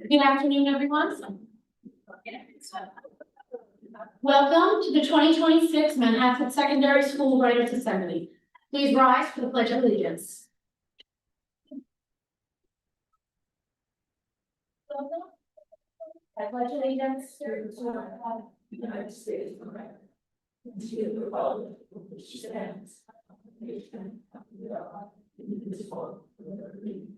Good afternoon, everyone. Welcome to the 2026 Manhattan Secondary School Writers Assembly. Please rise for the Pledge of Allegiance. I pledge allegiance to the United States of America, and to the republic which stands one nation under God, indivisible, with liberty.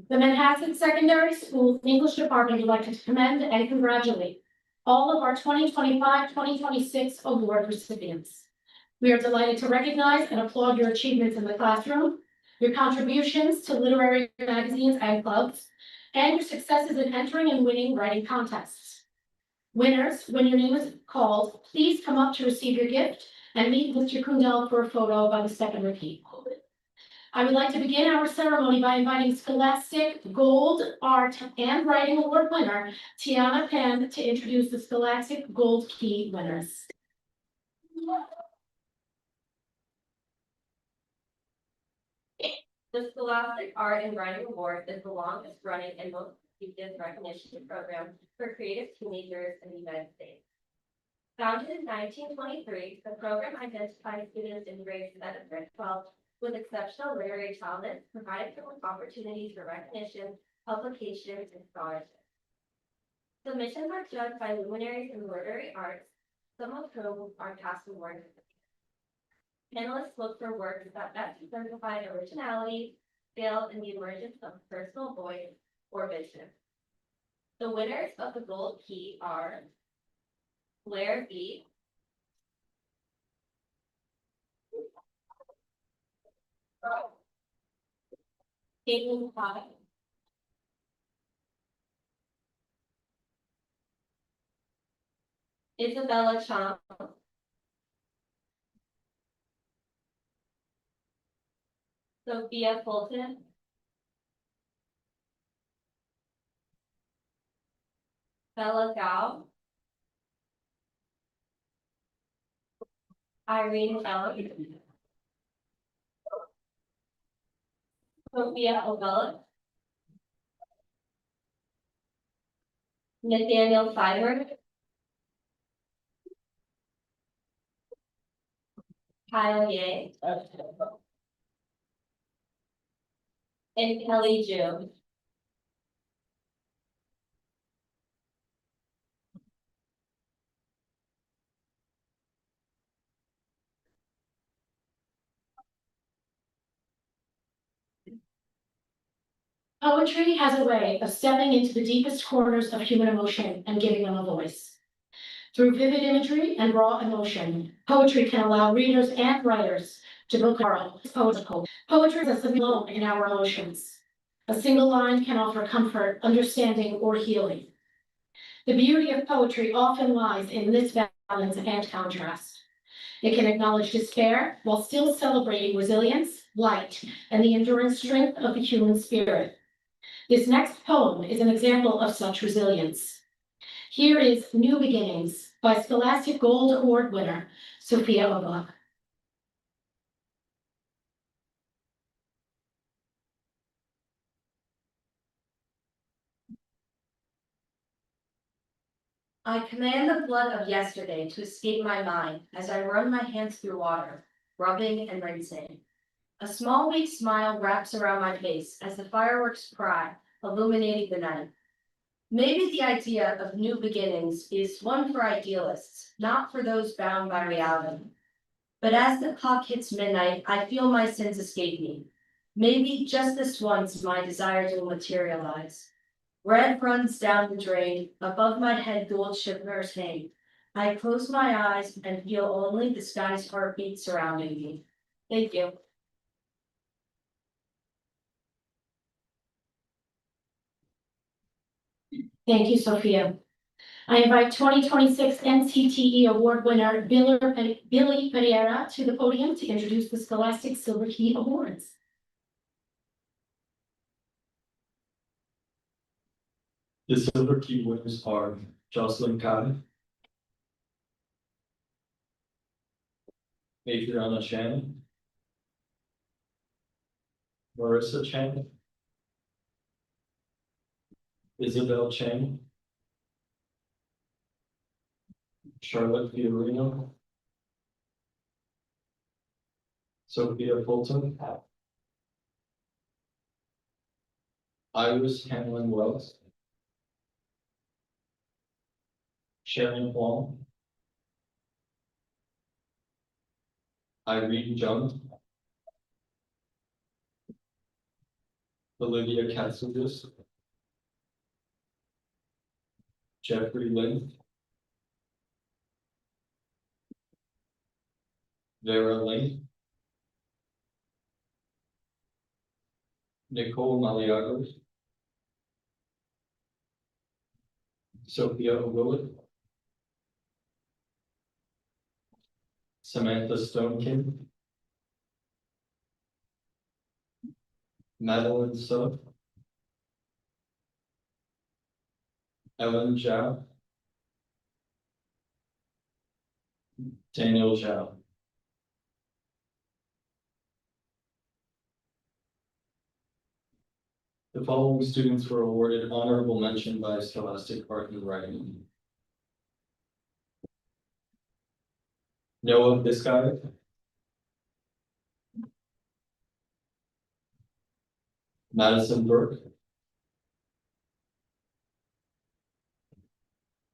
The Manhattan Secondary School English Department would like to commend and congratulate all of our 2025-2026 award recipients. We are delighted to recognize and applaud your achievements in the classroom, your contributions to literary magazines and clubs, and your successes in entering and winning writing contests. Winners, when your name is called, please come up to receive your gift and meet Mr. Kundal for a photo by the second repeat. I would like to begin our ceremony by inviting Scholastic Gold Art and Writing Award winner, Tiana Penn, to introduce the Scholastic Gold Key winners. The Scholastic Art and Writing Award is the longest running and most prestigious recognition program for creative teenagers in the United States. Founded in 1923, the program identifies students in grades 7 through 12 with exceptional literary talent, providing them with opportunities for recognition, publication, and scholarship. Submissions are judged by luminaries in the literary arts, some of whom are past award recipients. Panelists look for works that best exemplify originality, skill, and the emergence of personal voice or vision. The winners of the Gold Key are Blair B., Caitlin Pye, Isabella Chong, Sophia Fulton, Bella Gao, Irene Ellis, Sophia O'Bella, Nathaniel Fiber, Kyle Ye, and Kelly June. Poetry has a way of stepping into the deepest corners of human emotion and giving them a voice. Through vivid imagery and raw emotion, poetry can allow readers and writers to book our poetical. Poetry is a alone in our emotions. A single line can offer comfort, understanding, or healing. The beauty of poetry often lies in this balance and contrast. It can acknowledge despair while still celebrating resilience, light, and the enduring strength of the human spirit. This next poem is an example of such resilience. Here is New Beginnings by Scholastic Gold Award winner, Sophia O'Bella. I command the blood of yesterday to escape my mind as I run my hands through water, rubbing and rinsing. A small weak smile wraps around my face as the fireworks cry, illuminating the night. Maybe the idea of new beginnings is one for idealists, not for those bound by reality. But as the clock hits midnight, I feel my sins escape me. Maybe just this once my desires will materialize. Red runs down the drain, above my head gold shimmers hang. I close my eyes and feel only the sky's heartbeat surrounding me. Thank you. Thank you, Sophia. I invite 2026 NCTE Award winner Billy Pereira to the podium to introduce the Scholastic Silver Key Awards. The Silver Key winners are Jocelyn Kai, Adriana Chan. Marissa Chan. Isabel Chan. Charlotte Fiorino. Sophia Fulton. Iris Hamlin Wells. Sharon Huang. Irene Jung. Olivia Catsoulis. Jeffrey Lin. Vera Lane. Nicole Maliagos. Sophia Willett. Samantha Stonekin. Madeline Sub. Ellen Zhao. Daniel Zhao. The following students were awarded honorable mention by Scholastic Art and Writing. Noah Biscay. Madison Burke.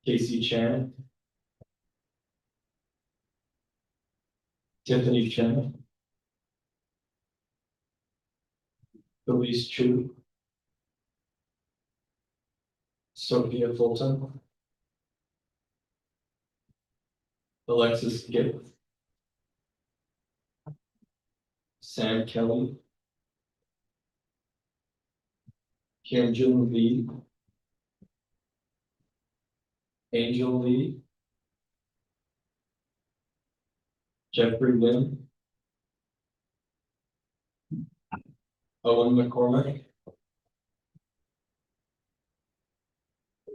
Casey Chan. Tiffany Chen. Elise Chu. Sophia Fulton. Alexis Gibb. Sam Kelly. Hyunjin Lee. Angel Lee. Jeffrey Lin. Owen McCormick.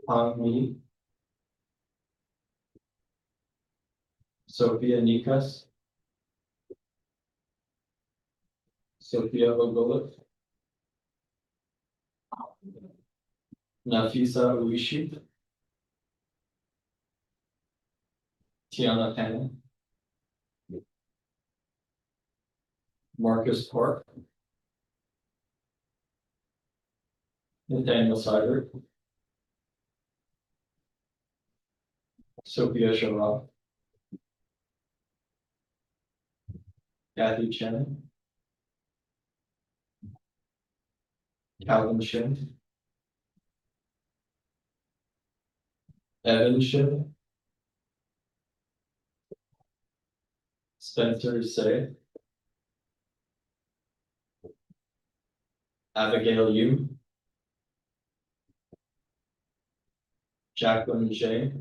Hong Lee. Sophia Nikas. Sophia Ogolev. Nafisa Uishi. Tiana Pan. Marcus Park. Nathaniel Seibert. Sophia Sharaf. Kathy Chen. Calvin Shin. Evan Shin. Spencer Say. Abigail Yu. Jacqueline J.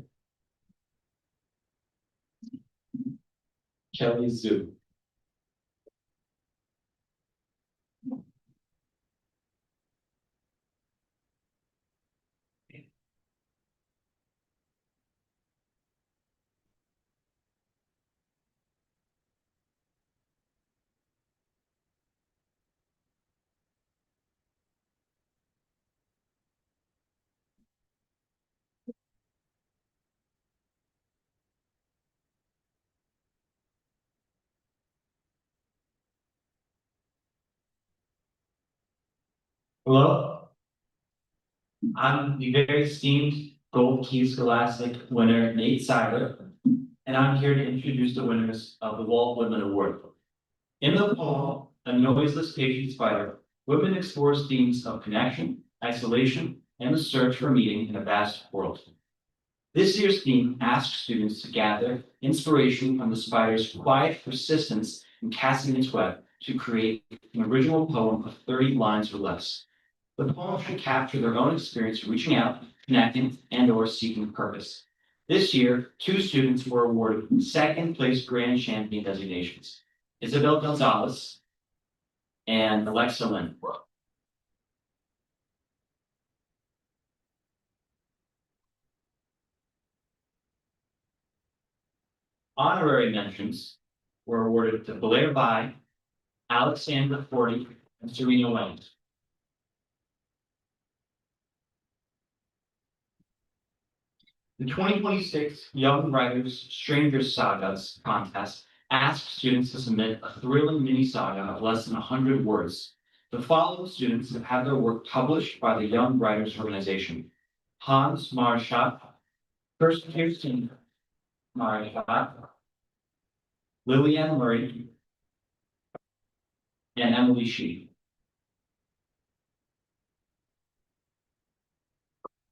Kelly Zhu. Hello, I'm the very esteemed Gold Key Scholastic winner Nate Seiler, and I'm here to introduce the winners of the Walt Whitman Award. In the poem, A Noiseless Patient Spider, Whitman explores themes of connection, isolation, and the search for meaning in a vast world. This year's theme asks students to gather inspiration from the spider's quiet persistence in casting its web to create an original poem of 30 lines or less. The poem should capture their own experience reaching out, connecting, and/or seeking purpose. This year, 2 students were awarded second-place Grand Champion designations: Isabel Gonzalez and Alexa Lynn. Honorary mentions were awarded to Blair Bai, Alexandra Forty, and Serena Wang. The 2026 Young Writers Strangers Sagas contest asked students to submit a thrilling mini saga of less than 100 words. The following students have had their work published by the Young Writers Organization: Hans Marschat, Kirsten Marschat, Lillian Murray, and Emily Shee.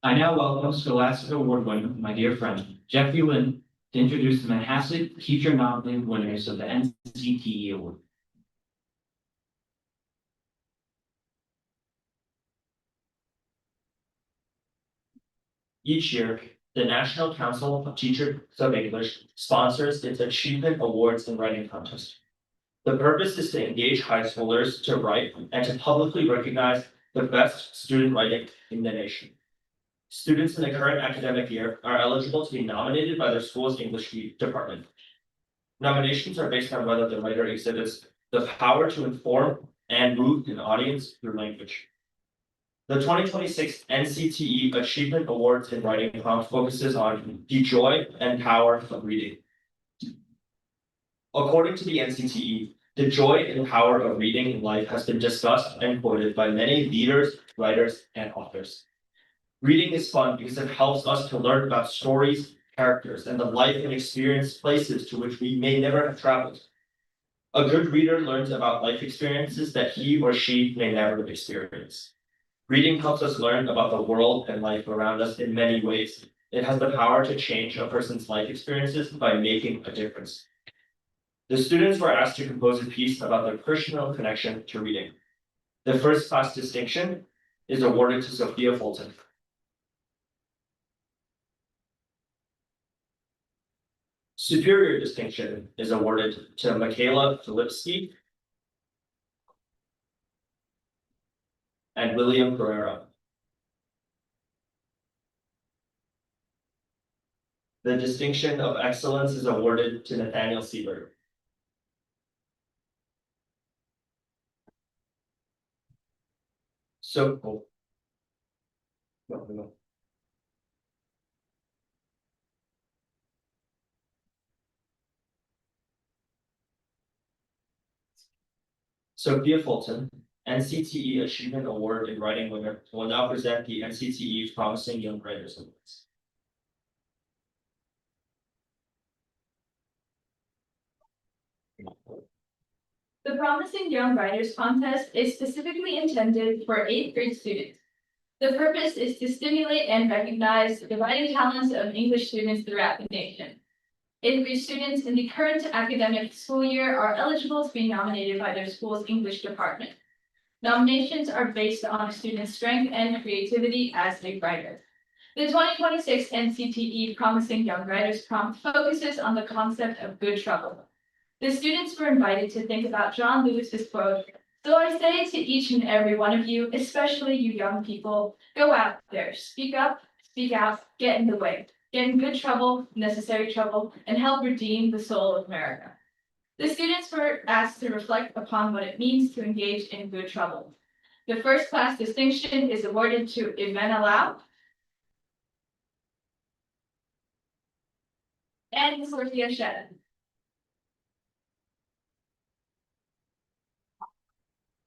I now welcome Scholastic Award winner, my dear friend, Jeffrey Lynn, to introduce the Manhasset Teacher Nominated winners of the NCTE Award. Each year, the National Council of Teachers of English sponsors its Achievement Awards and Writing Contest. The purpose is to engage high schoolers to write and to publicly recognize the best student writing in the nation. Students in the current academic year are eligible to be nominated by their school's English department. Nominations are based on whether the writer exhibits the power to inform and move an audience through language. The 2026 NCTE Achievement Awards in Writing Prompt focuses on the joy and power of reading. According to the NCTE, the joy and power of reading in life has been discussed and quoted by many leaders, writers, and authors. Reading is fun because it helps us to learn about stories, characters, and the life and experience places to which we may never have traveled. A good reader learns about life experiences that he or she may never have experienced. Reading helps us learn about the world and life around us in many ways. It has the power to change a person's life experiences by making a difference. The students were asked to compose a piece about their personal connection to reading. The first class distinction is awarded to Sophia Fulton. Superior distinction is awarded to Michaela Filipski and William Pereira. The distinction of excellence is awarded to Nathaniel Siebert. So cool. No. Sophia Fulton, NCTE Achievement Award in Writing winner, will now present the NCTE Promising Young Writers Awards. The Promising Young Writers Contest is specifically intended for 8th grade students. The purpose is to stimulate and recognize the writing talents of English students throughout the nation. 8th grade students in the current academic school year are eligible to be nominated by their school's English department. Nominations are based on a student's strength and creativity as a writer. The 2026 NCTE Promising Young Writers Prompt focuses on the concept of good trouble. The students were invited to think about John Lewis's quote, "So I say to each and every one of you, especially you young people, go out there, speak up, speak out, get in the way, get in good trouble, necessary trouble, and help redeem the soul of America." The students were asked to reflect upon what it means to engage in good trouble. The first class distinction is awarded to Ivana Lau and Sophia Shed.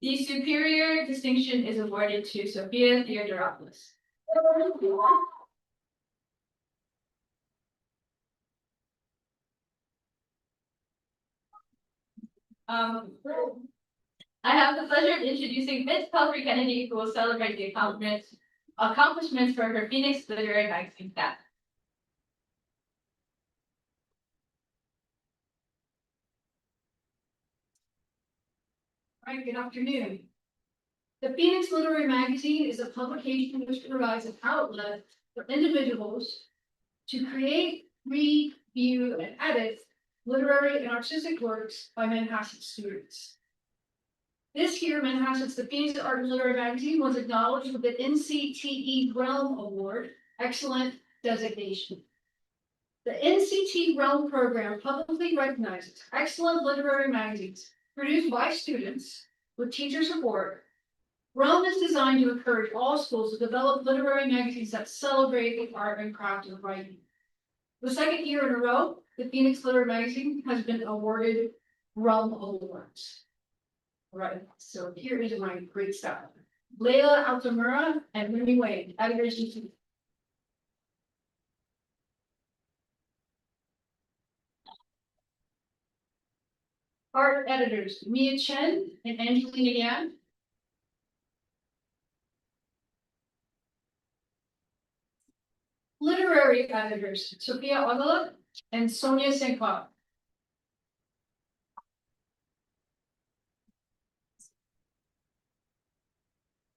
The superior distinction is awarded to Sophia Theodoropoulos. I have the pleasure of introducing Miss Pelfrey Kennedy, who will celebrate the accomplishments for her Phoenix Literary Magazine staff. All right, good afternoon. The Phoenix Literary Magazine is a publication which provides an outlet for individuals to create, read, view, and edit literary and artistic works by Manhasset students. This year, Manhasset's The Phoenix Art and Literary Magazine was acknowledged with the NCTE Realm Award, Excellent Designation. The NCT Realm program publicly recognizes excellent literary magazines produced by students with teacher support. Realm is designed to encourage all schools to develop literary magazines that celebrate the art and craft of writing. The second year in a row, the Phoenix Literary Magazine has been awarded Realm Awards. Right, so here is my great stuff. Leila Altamura and Remy Wade, editors in chief. Art editors, Mia Chen and Angelina Yan. Literary editors, Sophia Ogala and Sonia Senkwa.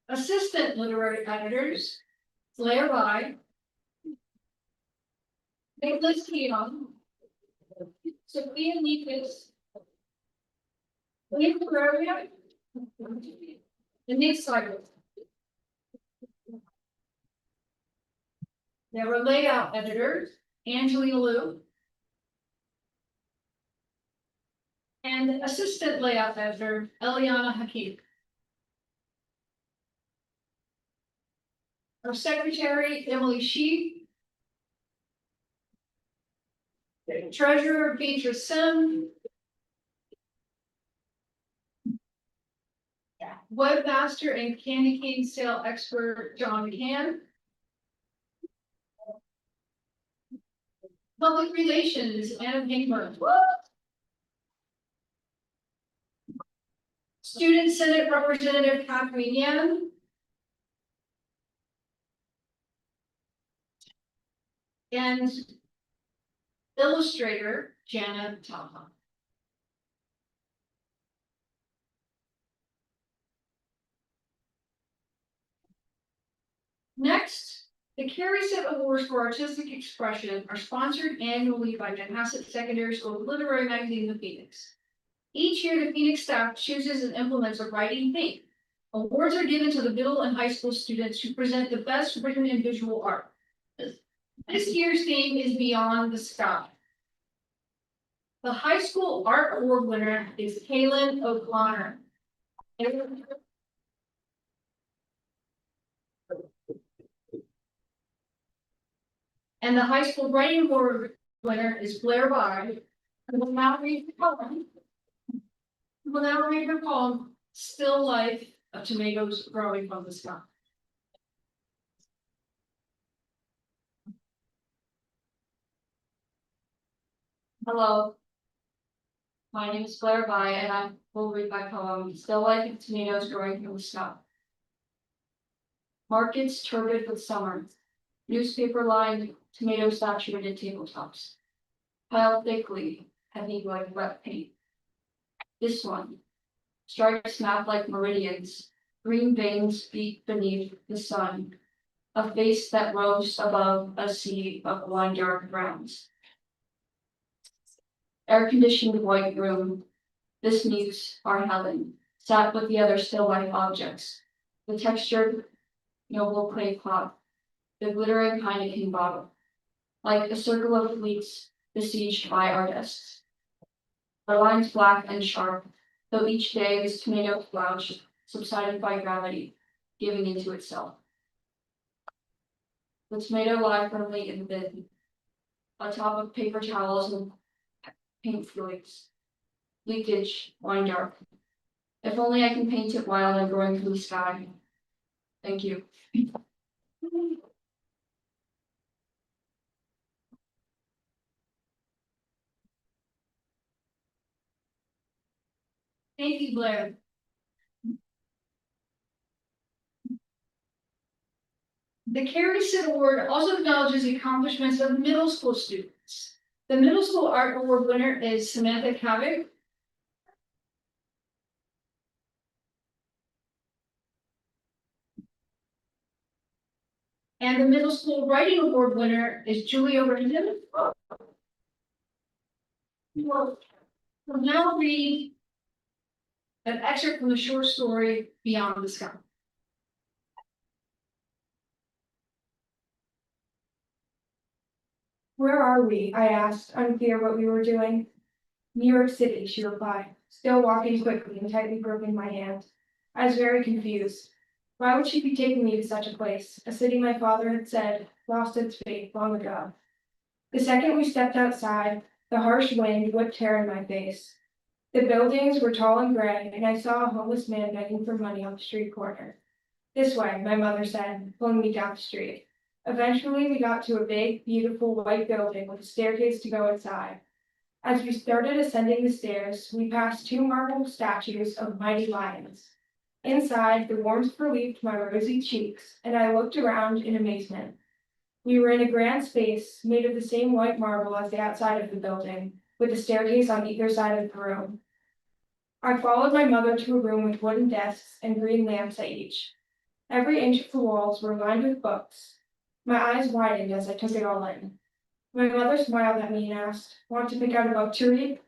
Assistant literary editors, Blair Rai, Nicholas Keon, Sophia Nikas, Nick Ferreira, and Nick Seibel. There were layout editors, Angelina Liu, and assistant layout editor, Eliana Hakeem. Our secretary, Emily Sheep. Treasurer, Beatrice Sim. Webmaster and candy cane sale expert, John McCann. Public relations, Anna Pinkman. Student Senate Representative Catherine Yan. And illustrator, Jana Talha. Next, the Carey Set Awards for Artistic Expression are sponsored annually by Manhasset Secondary School Literary Magazine of Phoenix. Each year, the Phoenix staff chooses and implements a writing theme. Awards are given to the middle and high school students who present the best written and visual art. This year's theme is Beyond the Sky. The high school art award winner is Kaylin O'Connor. And the high school writing award winner is Blair Bai. Who will now read the poem. Who will now read her poem, Still Life of Tomatoes Growing from the Sky. Hello. My name is Blair Bai and I will read my poem, Still Life of Tomatoes Growing from the Sky. Markets turbid with summer, newspaper lined, tomato saturated tabletops. Piled thickly, heavy like wet paint. This one, stripes map like meridians, green veins beat beneath the sun. A face that rose above a sea of wine dark browns. Air-conditioned white room. This muse, our Helen, sat with the other still life objects. The textured, noble clay pot, the glittering Heineken bottle, like a circle of fleets besieged by our desks. Our lines black and sharp, though each day this tomato slouch subsided by gravity, giving into itself. The tomato lie firmly in the bin, atop of paper towels and paint fluids. Leakage, wine dark. If only I can paint it wild and growing from the sky. Thank you. Thank you, Blair. The Carey Sid Award also acknowledges the accomplishments of middle school students. The middle school art award winner is Samantha Kavik. And the middle school writing award winner is Julia Rendon. We'll now read an excerpt from the short story Beyond the Sky. Where are we? I asked, unclear what we were doing. New York City, she replied, still walking quickly and tightly gripping my hand. I was very confused. Why would she be taking me to such a place, a city my father had said lost its faith long ago? The second we stepped outside, the harsh wind whipped hair in my face. The buildings were tall and gray, and I saw a homeless man begging for money on the street corner. This way, my mother said, pulling me down the street. Eventually, we got to a big, beautiful white building with a staircase to go inside. As we started ascending the stairs, we passed two marble statues of mighty lions. Inside, the warmth relieved my rosy cheeks, and I looked around in amazement. We were in a grand space made of the same white marble as the outside of the building, with a staircase on either side of the room. I followed my mother to a room with wooden desks and green lamps at each. Every inch of the walls were lined with books. My eyes widened as I took it all in. My mother smiled at me and asked, "Want to pick out a book to read?"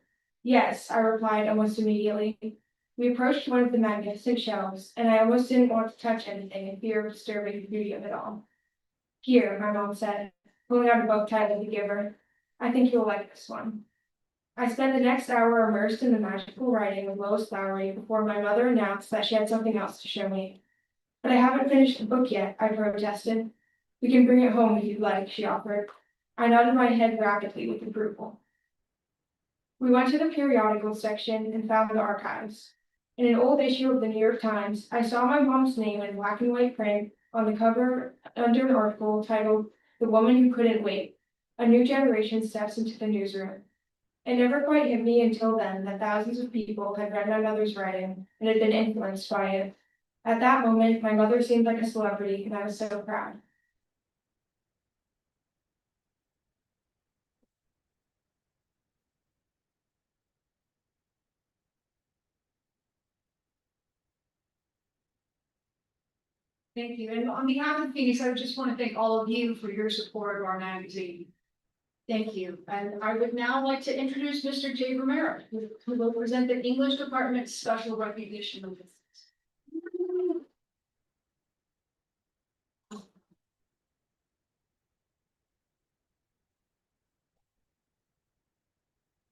"Yes," I replied almost immediately. We approached one of the magnificent shelves, and I almost didn't want to touch anything in fear of disturbing the beauty of it all. "Here," my mom said, pulling out a book title to give her. "I think you'll like this one." I spent the next hour immersed in the magical writing of Lois Lowry before my mother announced that she had something else to show me. "But I haven't finished the book yet," I protested. "We can bring it home if you'd like," she offered. I nodded my head rapidly with approval. We went to the periodical section and found the archives. In an old issue of the New York Times, I saw my mom's name in black and white print on the cover under an article titled "The Woman Who Couldn't Wait. A New Generation Steps into the Newsroom." It never quite hit me until then that thousands of people had read my mother's writing and had been influenced by it. At that moment, my mother seemed like a celebrity, and I was so proud. Thank you. And on behalf of Phoenix, I just want to thank all of you for your support of our magazine. Thank you. And I would now like to introduce Mr. Jay Romero, who will present the English Department's Special Recognition Awards.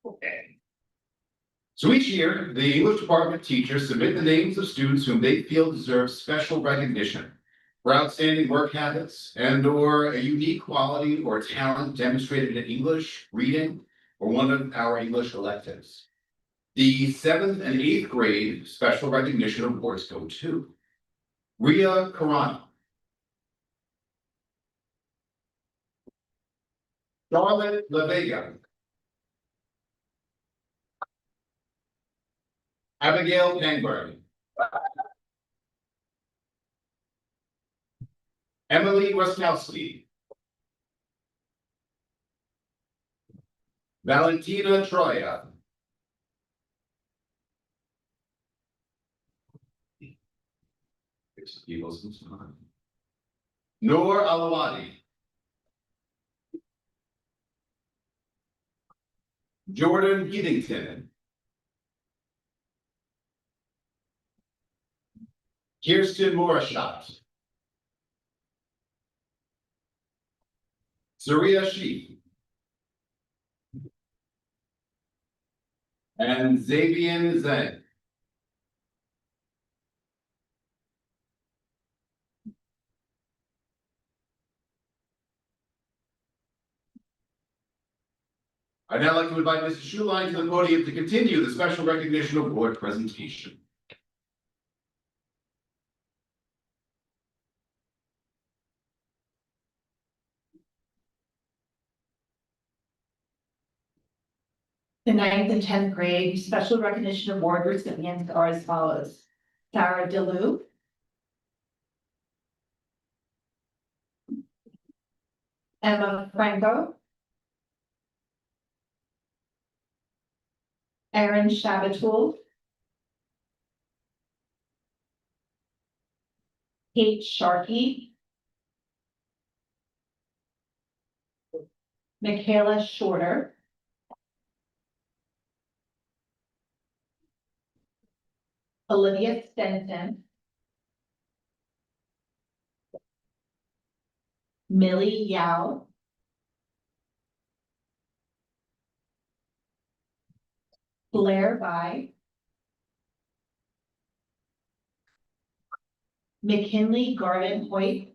Okay. So each year, the English department teachers submit the names of students whom they feel deserve special recognition for outstanding work habits and or a unique quality or talent demonstrated in English, reading, or one of our English electives. The 7th and 8th grade special recognition awards go to Ria Karana, Charlotte LaVega, Abigail Pangburn, Emily Roskowski, Valentina Troya, Noor Alawadi, Jordan Heathington, Kirsten Morishot, Zaria Sheikh, and Xavier Zeng. I'd now like to invite Mrs. Schuline to the podium to continue the special recognition award presentation. The 9th and 10th grade special recognition award recipients are as follows: Sarah DeLu, Emma Franco, Erin Shabatul, Kate Sharkey, Michaela Shorter, Olivia Stenson, Millie Yao, Blair By. McKinley Garden Hoyt.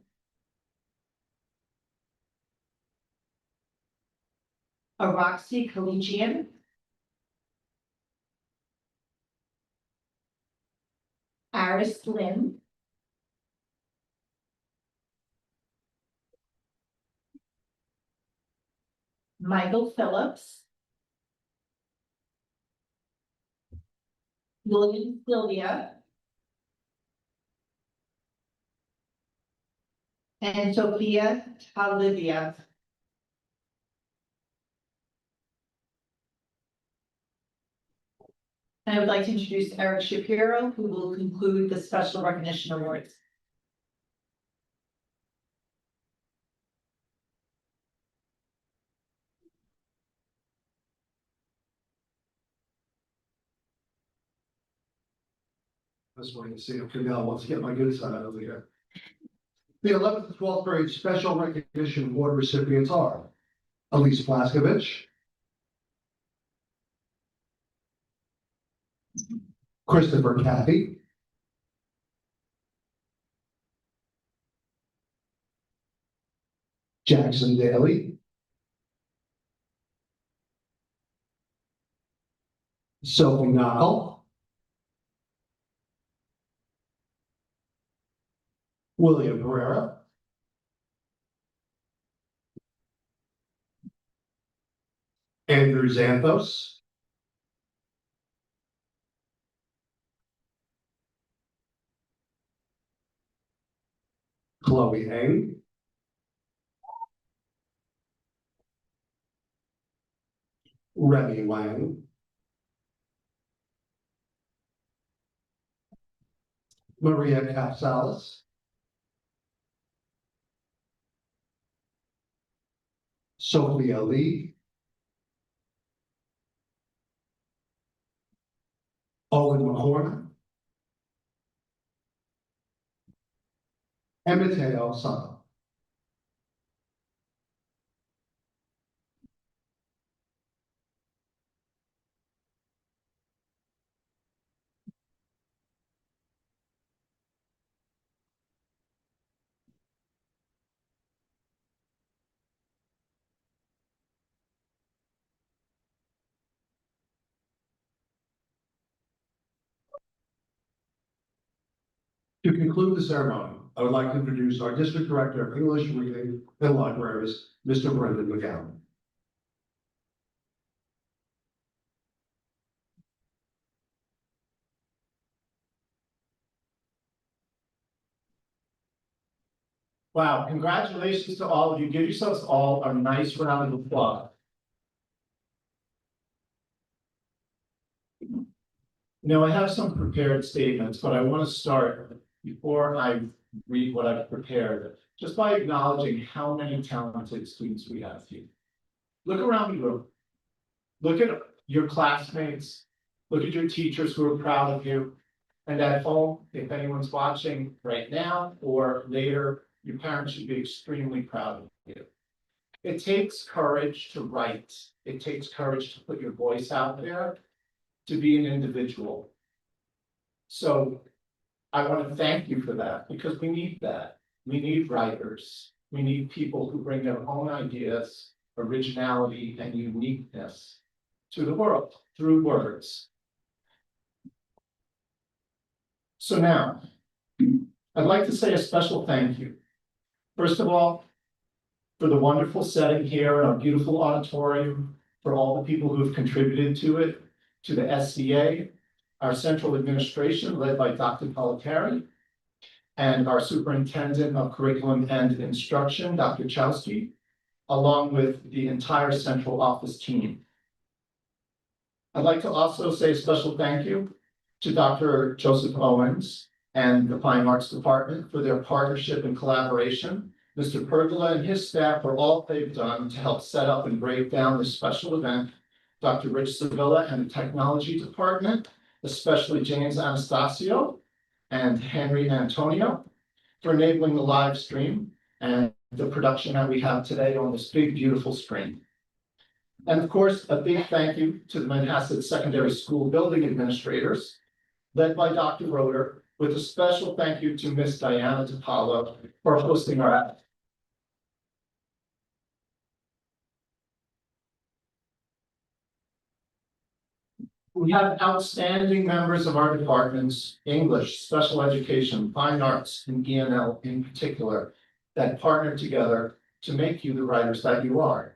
Aroxy Collegian. Aris Lynn. Michael Phillips. William Sylvia. And Sophia Talivia. And I would like to introduce Eric Shapiro, who will conclude the special recognition awards. That's why you see, okay, now let's get my good side out of here. The 11th and 12th grade special recognition award recipients are Elise Plaskovich, Christopher Cathy, Jackson Daly, Sophie Knopple, William Pereira, Andrew Xanthos, Chloe Eng, Remy Wang, Maria Capsalis, Sophia Lee, Owen McCormick, and Mateo Sutton. To conclude the ceremony, I would like to introduce our District Director of English Reading and Libraries, Mr. Brendan McGowan. Wow, congratulations to all of you. Give yourselves all a nice round of applause. Now, I have some prepared statements, but I want to start before I read what I've prepared, just by acknowledging how many talented students we have here. Look around the room. Look at your classmates. Look at your teachers who are proud of you. And at home, if anyone's watching right now or later, your parents should be extremely proud of you. It takes courage to write. It takes courage to put your voice out there, to be an individual. So I want to thank you for that, because we need that. We need writers. We need people who bring their own ideas, originality, and uniqueness to the world through words. So now, I'd like to say a special thank you. First of all, for the wonderful setting here in our beautiful auditorium, for all the people who have contributed to it, to the SCA, our central administration led by Dr. Politari, and our superintendent of curriculum and instruction, Dr. Chowski, along with the entire central office team. I'd like to also say a special thank you to Dr. Joseph Owens and the Fine Arts Department for their partnership and collaboration. Mr. Pergola and his staff for all they've done to help set up and break down this special event. Dr. Rich Sevilla and the Technology Department, especially James Anastasio and Henry Antonio, for enabling the live stream and the production that we have today on this big, beautiful screen. And of course, a big thank you to the Manhasset Secondary School Building Administrators, led by Dr. Roeder, with a special thank you to Miss Diana DiPaolo for hosting our event. We have outstanding members of our departments, English, Special Education, Fine Arts, and ENL in particular, that partner together to make you the writers that you are.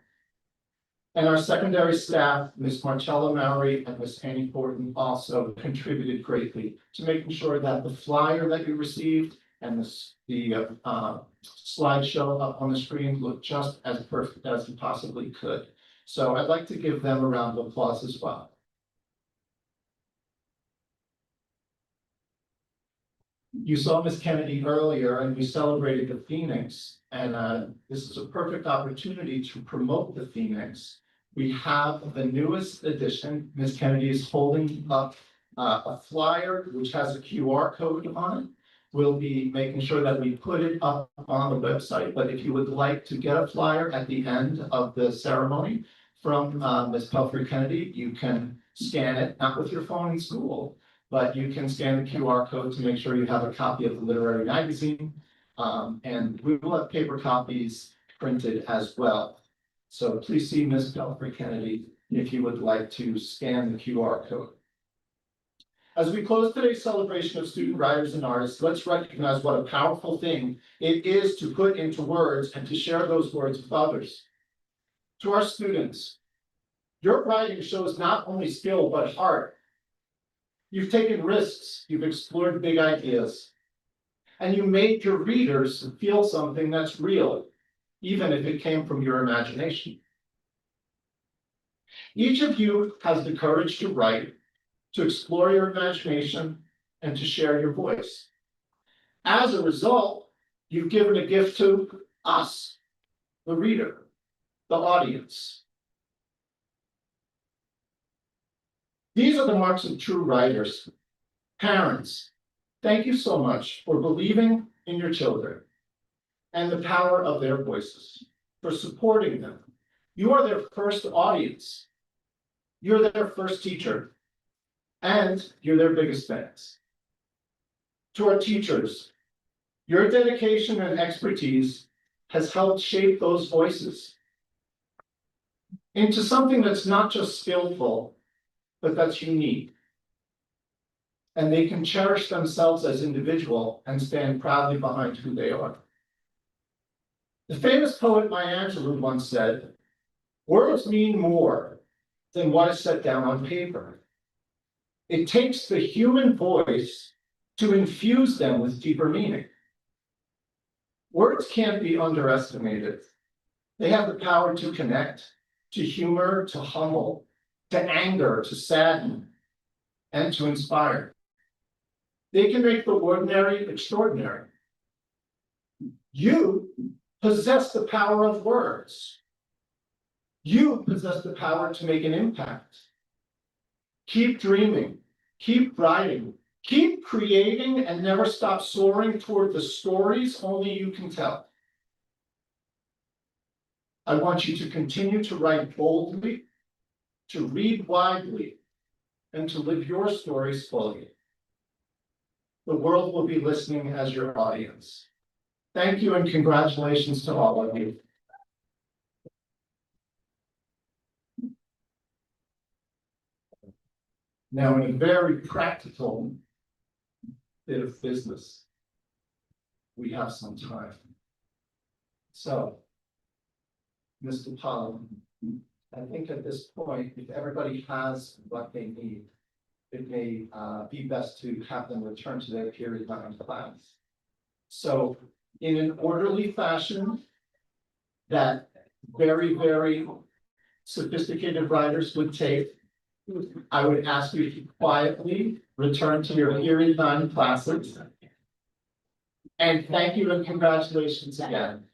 And our secondary staff, Ms. Marcella Mowry and Ms. Annie Thornton, also contributed greatly to making sure that the flyer that you received and the slideshow up on the screen looked just as perfect as it possibly could. So I'd like to give them a round of applause as well. You saw Ms. Kennedy earlier and we celebrated the Phoenix, and this is a perfect opportunity to promote the Phoenix. We have the newest edition. Ms. Kennedy is holding up a flyer which has a QR code on it. We'll be making sure that we put it up on the website, but if you would like to get a flyer at the end of the ceremony from Ms. Pelfrey Kennedy, you can scan it, not with your phone in school, but you can scan the QR code to make sure you have a copy of the literary magazine. And we will have paper copies printed as well. So please see Ms. Pelfrey Kennedy if you would like to scan the QR code. As we close today's celebration of student writers and artists, let's recognize what a powerful thing it is to put into words and to share those words with others. To our students, your writing shows not only skill, but heart. You've taken risks, you've explored big ideas, and you made your readers feel something that's real, even if it came from your imagination. Each of you has the courage to write, to explore your imagination, and to share your voice. As a result, you've given a gift to us, the reader, the audience. These are the marks of true writers. Parents, thank you so much for believing in your children and the power of their voices, for supporting them. You are their first audience. You're their first teacher, and you're their biggest fans. To our teachers, your dedication and expertise has helped shape those voices into something that's not just skillful, but that's unique. And they can cherish themselves as individuals and stand proudly behind who they are. The famous poet Maya Angelou once said, "Words mean more than what is set down on paper. It takes the human voice to infuse them with deeper meaning." Words can't be underestimated. They have the power to connect, to humor, to humble, to anger, to sadden, and to inspire. They can make the ordinary extraordinary. You possess the power of words. You possess the power to make an impact. Keep dreaming, keep writing, keep creating, and never stop soaring toward the stories only you can tell. I want you to continue to write boldly, to read widely, and to live your stories fully. The world will be listening as your audience. Thank you and congratulations to all of you. Now, in a very practical bit of business, we have some time. So, Mr. Pollan, I think at this point, if everybody has what they need, it may be best to have them return to their period 9 class. So in an orderly fashion that very, very sophisticated writers would take, I would ask you to quietly return to your period 9 classes. And thank you and congratulations again.